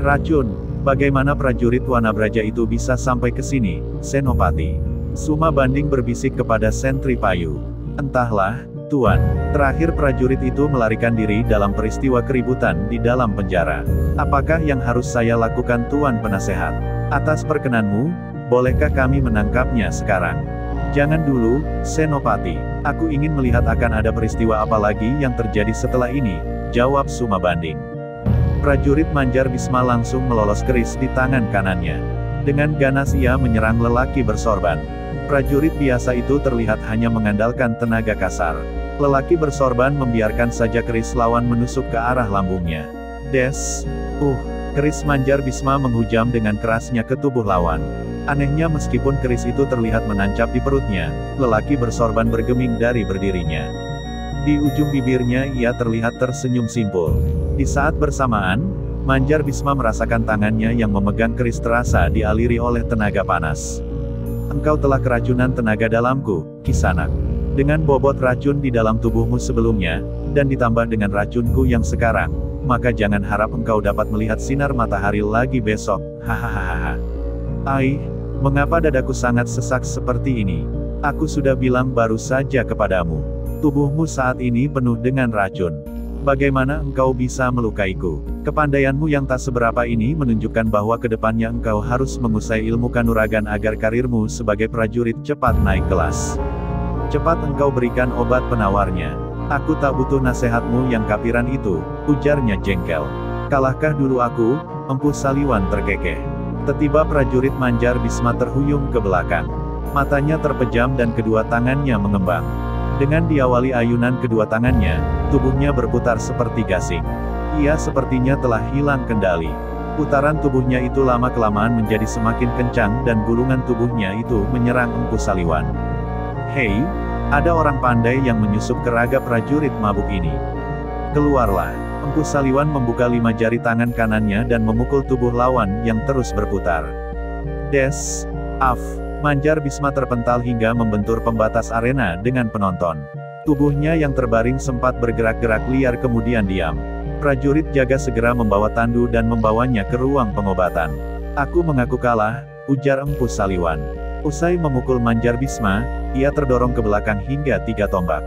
Racun, bagaimana prajurit Wanabraja itu bisa sampai ke sini, Senopati? Suma Banding berbisik kepada Sentri Payu. Entahlah, Tuan. Terakhir prajurit itu melarikan diri dalam peristiwa keributan di dalam penjara. Apakah yang harus saya lakukan, Tuan Penasehat? Atas perkenanmu, bolehkah kami menangkapnya sekarang? Jangan dulu, Senopati. Aku ingin melihat akan ada peristiwa apa lagi yang terjadi setelah ini, jawab Suma Banding. Prajurit Manjar Bisma langsung melolos keris di tangan kanannya. Dengan ganas ia menyerang lelaki bersorban. Prajurit biasa itu terlihat hanya mengandalkan tenaga kasar. Lelaki bersorban membiarkan saja keris lawan menusuk ke arah lambungnya. Des! Keris Manjar Bisma menghujam dengan kerasnya ke tubuh lawan. Anehnya meskipun keris itu terlihat menancap di perutnya, lelaki bersorban bergeming dari berdirinya. Di ujung bibirnya ia terlihat tersenyum simpul. Di saat bersamaan, Manjar Bisma merasakan tangannya yang memegang keris terasa dialiri oleh tenaga panas. Engkau telah keracunan tenaga dalamku, Kisanak. Dengan bobot racun di dalam tubuhmu sebelumnya, dan ditambah dengan racunku yang sekarang, maka jangan harap engkau dapat melihat sinar matahari lagi besok, hahaha. Mengapa dadaku sangat sesak seperti ini? Aku sudah bilang baru saja kepadamu. Tubuhmu saat ini penuh dengan racun. Bagaimana engkau bisa melukaiku? Kepandaianmu yang tak seberapa ini menunjukkan bahwa kedepannya engkau harus menguasai ilmu kanuragan agar karirmu sebagai prajurit cepat naik kelas. Cepat engkau berikan obat penawarnya. Aku tak butuh nasihatmu yang kapiran itu, ujarnya jengkel. Kalahkah dulu aku, Empu Saliwan terkekeh. Tiba-tiba prajurit Manjar Bisma terhuyung ke belakang. Matanya terpejam dan kedua tangannya mengembang. Dengan diawali ayunan kedua tangannya, tubuhnya berputar seperti gasing. Ia sepertinya telah hilang kendali. Putaran tubuhnya itu lama-kelamaan menjadi semakin kencang dan gulungan tubuhnya itu menyerang Empu Saliwan. Hei, ada orang pandai yang menyusup ke raga prajurit mabuk ini. Keluarlah. Empu Saliwan membuka 5 jari tangan kanannya dan memukul tubuh lawan yang terus berputar. Des! Manjar Bisma terpental hingga membentur pembatas arena dengan penonton. Tubuhnya yang terbaring sempat bergerak-gerak liar kemudian diam. Prajurit jaga segera membawa tandu dan membawanya ke ruang pengobatan. Aku mengaku kalah, ujar Empu Saliwan. Usai memukul Manjar Bisma, ia terdorong ke belakang hingga 3 tombak.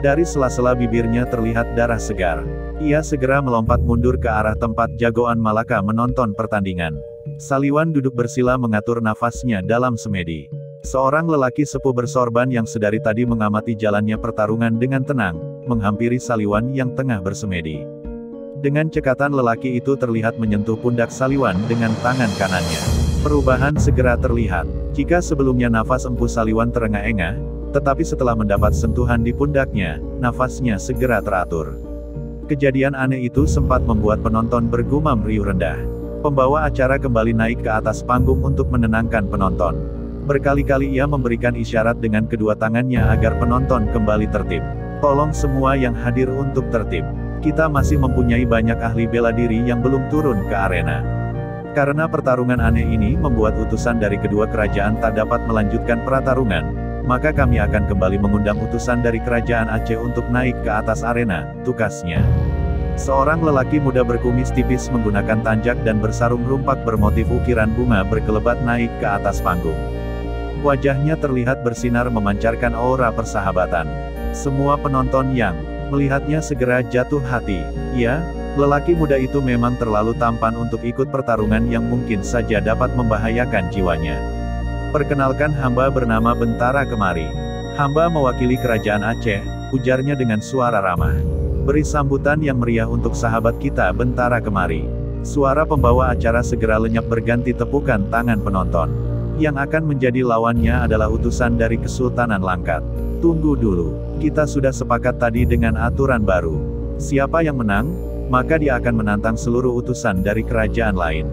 Dari sela-sela bibirnya terlihat darah segar. Ia segera melompat mundur ke arah tempat jagoan Malaka menonton pertandingan. Saliwan duduk bersila mengatur nafasnya dalam semedi. Seorang lelaki sepuh bersorban yang sedari tadi mengamati jalannya pertarungan dengan tenang, menghampiri Saliwan yang tengah bersemedi. Dengan cekatan lelaki itu terlihat menyentuh pundak Saliwan dengan tangan kanannya. Perubahan segera terlihat. Jika sebelumnya nafas Empu Saliwan terengah-engah, tetapi setelah mendapat sentuhan di pundaknya, nafasnya segera teratur. Kejadian aneh itu sempat membuat penonton bergumam riuh rendah. Pembawa acara kembali naik ke atas panggung untuk menenangkan penonton. Berkali-kali ia memberikan isyarat dengan kedua tangannya agar penonton kembali tertib. Tolong semua yang hadir untuk tertib. Kita masih mempunyai banyak ahli bela diri yang belum turun ke arena. Karena pertarungan aneh ini membuat utusan dari kedua kerajaan tak dapat melanjutkan pertarungan, maka kami akan kembali mengundang utusan dari kerajaan Aceh untuk naik ke atas arena, tukasnya. Seorang lelaki muda berkumis tipis menggunakan tanjak dan bersarung rumpak bermotif ukiran bunga berkelebat naik ke atas panggung. Wajahnya terlihat bersinar memancarkan aura persahabatan. Semua penonton yang melihatnya segera jatuh hati. Ya, lelaki muda itu memang terlalu tampan untuk ikut pertarungan yang mungkin saja dapat membahayakan jiwanya. Perkenalkan, hamba bernama Bentara Kemari. Hamba mewakili kerajaan Aceh, ujarnya dengan suara ramah. Beri sambutan yang meriah untuk sahabat kita Bentara Kemari. Suara pembawa acara segera lenyap berganti tepukan tangan penonton. Yang akan menjadi lawannya adalah utusan dari Kesultanan Langkat. Tunggu dulu, kita sudah sepakat tadi dengan aturan baru. Siapa yang menang, maka dia akan menantang seluruh utusan dari kerajaan lain.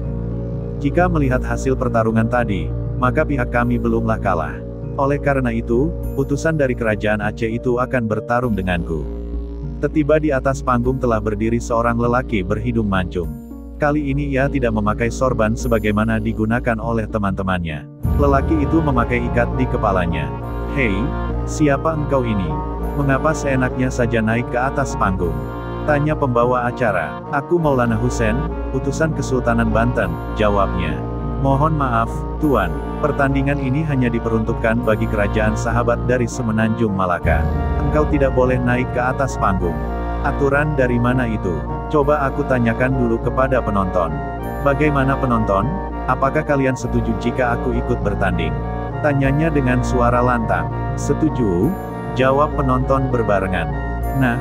Jika melihat hasil pertarungan tadi, maka pihak kami belumlah kalah. Oleh karena itu, utusan dari kerajaan Aceh itu akan bertarung denganku. Tiba di atas panggung telah berdiri seorang lelaki berhidung mancung. Kali ini ia tidak memakai sorban sebagaimana digunakan oleh teman-temannya. Lelaki itu memakai ikat di kepalanya. Hei, siapa engkau ini? Mengapa seenaknya saja naik ke atas panggung? Tanya pembawa acara. Aku Maulana Hussein, utusan Kesultanan Banten, jawabnya. Mohon maaf, Tuan. Pertandingan ini hanya diperuntukkan bagi kerajaan sahabat dari Semenanjung Malaka. Engkau tidak boleh naik ke atas panggung. Aturan dari mana itu? Coba aku tanyakan dulu kepada penonton. Bagaimana penonton? Apakah kalian setuju jika aku ikut bertanding? Tanyanya dengan suara lantang. Setuju? Jawab penonton berbarengan. Nah,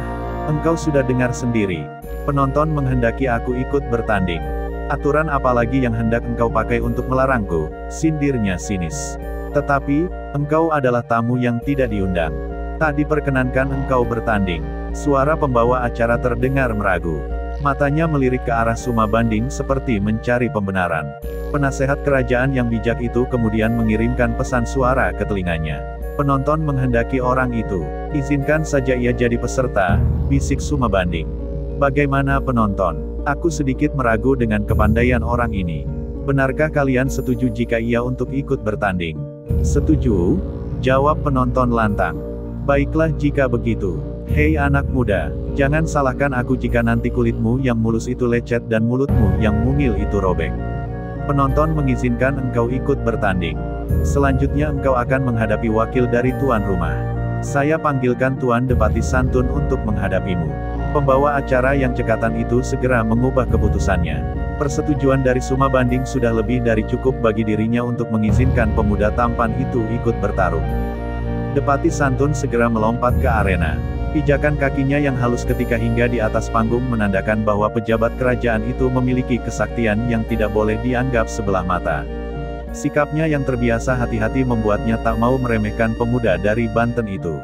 engkau sudah dengar sendiri. Penonton menghendaki aku ikut bertanding. Aturan apalagi yang hendak engkau pakai untuk melarangku? Sindirnya sinis. Tetapi, engkau adalah tamu yang tidak diundang. Tak diperkenankan engkau bertanding. Suara pembawa acara terdengar meragu. Matanya melirik ke arah Suma Banding seperti mencari pembenaran. Penasehat kerajaan yang bijak itu kemudian mengirimkan pesan suara ke telinganya. Penonton menghendaki orang itu. Izinkan saja ia jadi peserta, bisik Suma Banding. Bagaimana penonton? Aku sedikit meragu dengan kepandaian orang ini. Benarkah kalian setuju jika ia untuk ikut bertanding? Setuju? Jawab penonton lantang. Baiklah jika begitu. Hei anak muda, jangan salahkan aku jika nanti kulitmu yang mulus itu lecet dan mulutmu yang mungil itu robek. Penonton mengizinkan engkau ikut bertanding. Selanjutnya engkau akan menghadapi wakil dari tuan rumah. Saya panggilkan Tuan Depati Santun untuk menghadapimu. Pembawa acara yang cekatan itu segera mengubah keputusannya. Persetujuan dari Suma Banding sudah lebih dari cukup bagi dirinya untuk mengizinkan pemuda tampan itu ikut bertarung. Depati Santun segera melompat ke arena. Pijakan kakinya yang halus ketika hingga di atas panggung menandakan bahwa pejabat kerajaan itu memiliki kesaktian yang tidak boleh dianggap sebelah mata. Sikapnya yang terbiasa hati-hati membuatnya tak mau meremehkan pemuda dari Banten itu.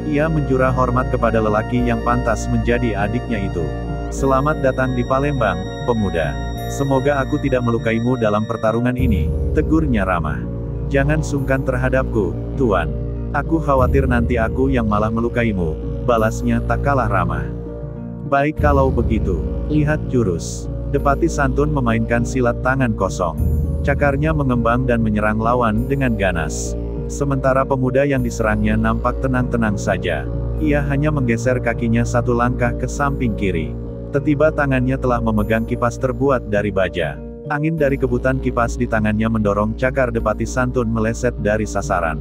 Ia menjurah hormat kepada lelaki yang pantas menjadi adiknya itu. Selamat datang di Palembang, pemuda. Semoga aku tidak melukaimu dalam pertarungan ini, tegurnya ramah. Jangan sungkan terhadapku, Tuan. Aku khawatir nanti aku yang malah melukaimu, balasnya tak kalah ramah. Baik kalau begitu, lihat jurus. Depati Santun memainkan silat tangan kosong. Cakarnya mengembang dan menyerang lawan dengan ganas. Sementara pemuda yang diserangnya nampak tenang-tenang saja. Ia hanya menggeser kakinya satu langkah ke samping kiri. Tiba-tiba tangannya telah memegang kipas terbuat dari baja. Angin dari kebutan kipas di tangannya mendorong cakar Depati Santun meleset dari sasaran.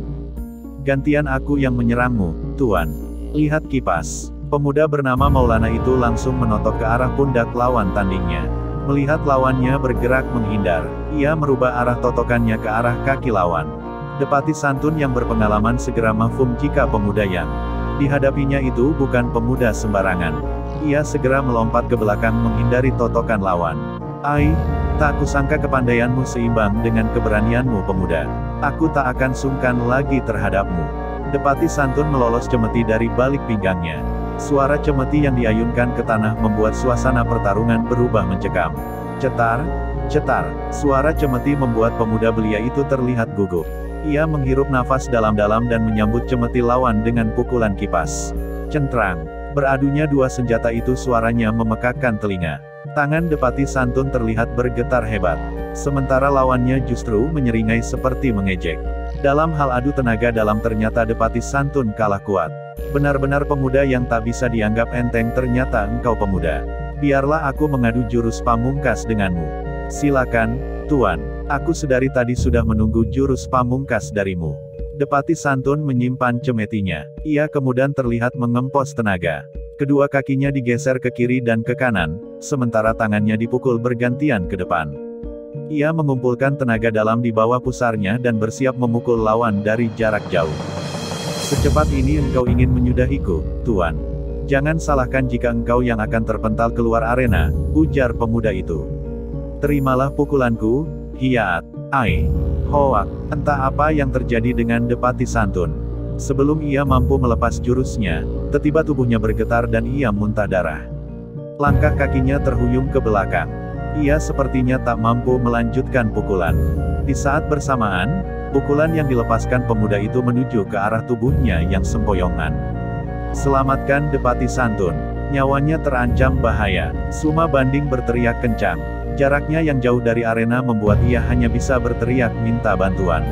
Gantian aku yang menyerangmu, Tuan. Lihat kipas. Pemuda bernama Maulana itu langsung menotok ke arah pundak lawan tandingnya. Melihat lawannya bergerak menghindar, ia merubah arah totokannya ke arah kaki lawan. Depati Santun yang berpengalaman segera mafhum jika pemuda yang dihadapinya itu bukan pemuda sembarangan. Ia segera melompat ke belakang menghindari totokan lawan. Ai, tak kusangka kepandaianmu seimbang dengan keberanianmu pemuda. Aku tak akan sungkan lagi terhadapmu. Depati Santun melolos cemeti dari balik pinggangnya. Suara cemeti yang diayunkan ke tanah membuat suasana pertarungan berubah mencekam. Cetar, cetar, suara cemeti membuat pemuda belia itu terlihat gugup. Ia menghirup nafas dalam-dalam dan menyambut cemeti lawan dengan pukulan kipas. Centrang, beradunya dua senjata itu suaranya memekakkan telinga. Tangan Depati Santun terlihat bergetar hebat. Sementara lawannya justru menyeringai seperti mengejek. Dalam hal adu tenaga dalam ternyata Depati Santun kalah kuat. Benar-benar pemuda yang tak bisa dianggap enteng ternyata engkau pemuda. Biarlah aku mengadu jurus pamungkas denganmu. Silakan, Tuan. Aku sedari tadi sudah menunggu jurus pamungkas darimu. Depati Santun menyimpan cemetinya. Ia kemudian terlihat mengempos tenaga. Kedua kakinya digeser ke kiri dan ke kanan, sementara tangannya dipukul bergantian ke depan. Ia mengumpulkan tenaga dalam di bawah pusarnya dan bersiap memukul lawan dari jarak jauh. Secepat ini engkau ingin menyudahiku, Tuan. Jangan salahkan jika engkau yang akan terpental keluar arena, ujar pemuda itu. Terimalah pukulanku, Hiat, Ai, Hoak. Entah apa yang terjadi dengan Depati Santun. Sebelum ia mampu melepas jurusnya, tiba-tiba tubuhnya bergetar dan ia muntah darah. Langkah kakinya terhuyung ke belakang. Ia sepertinya tak mampu melanjutkan pukulan. Di saat bersamaan, pukulan yang dilepaskan pemuda itu menuju ke arah tubuhnya yang sempoyongan. Selamatkan Depati Santun. Nyawanya terancam bahaya. Suma Banding berteriak kencang. Jaraknya yang jauh dari arena membuat ia hanya bisa berteriak minta bantuan.